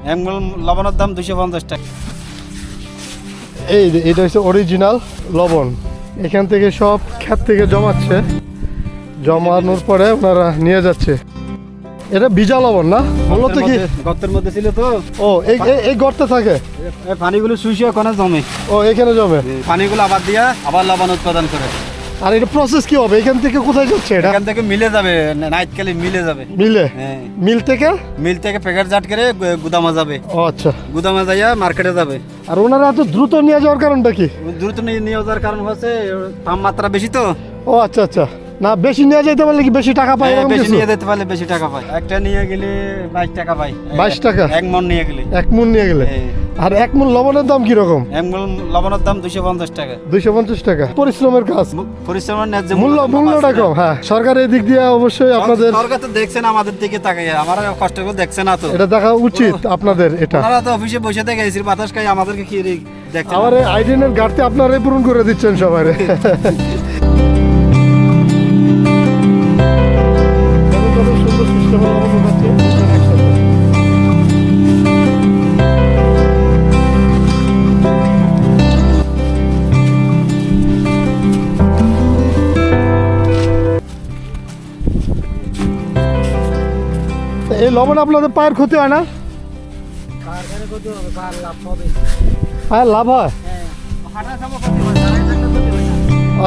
এক মূল লবণের দাম 250 টাকা। এটা হচ্ছে অরিজিনাল লবণ। এখান থেকে সব ক্ষেত থেকে জমানোর পরে ওনারা নিয়ে যাচ্ছে। এটা ভিজা লবণ না, মূলত কি গর্তের মধ্যে ছিল তো। ও এই গর্তে থাকে, এই পানিগুলো শুষে ওখানে জমে। ও এখানে জমে, পানিগুলো আবার দিয়া আবার লবণ উৎপাদন করে। আর এটা প্রসেস কি হবে? এখান থেকে কোথায় যাচ্ছে এটা? এখান থেকে মিলে যাবে, নাইটকালে মিলে যাবে। মিলে? হ্যাঁ, মিল থেকে প্যাকেট জাট করে গুদামে যাবে। ও আচ্ছা, গুদামে যাইয়া মার্কেটে যাবে। আর ওনারা এত দ্রুত নিয়ে যাওয়ার কারণটা কি? দ্রুত নিয়ে যাওয়ার কারণ হচ্ছে তাপমাত্রা বেশি তো। ও আচ্ছা আচ্ছা, না বেশি নিয়ে যেতে পারলে কি বেশি টাকা পায়? বেশি নিয়ে যেতে পারলে বেশি টাকা পায়। একটা নিয়ে গেলে 22 টাকা পায়। 22 টাকা এক মন নিয়ে গেলে। এক মন নিয়ে গেলে। আর এক মন লবণের দাম কি রকম? এক মন লবণের দাম 250 টাকা। 250 টাকা। পরিশ্রমের কাজ, পরিশ্রমের ন্যায্য মূল্যটা কম। হ্যাঁ, সরকার এই দিক দিয়ে অবশ্যই আপনাদের, সরকার তো দেখছেন আমাদের দিকে তাকাইয়া, আমরা কষ্ট করে দেখছে না তো। এটা দেখা উচিত আপনাদের। এটা আপনারা তো অফিসে বসে থেকে এসির বাতাস খাই, আমাদেরকে কি দেখছেন? আমার আইডেনের ঘাটতি আপনারাই পূরণ করে দিচ্ছেন সবাই। এই লবণ আপনাদের পায়ের ক্ষতি হয় না? পায়ের লাভ হয়?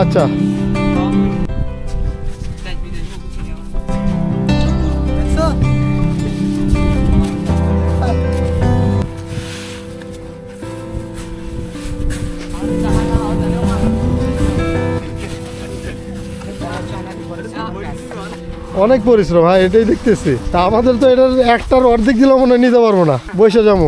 আচ্ছা, অনেক পরিশ্রম। হ্যাঁ, এটাই দেখতেছি। তা আমাদের তো এটার একটার অর্ধেক দিলে মনে হয় নিতে পারবো না, বসে যাবো।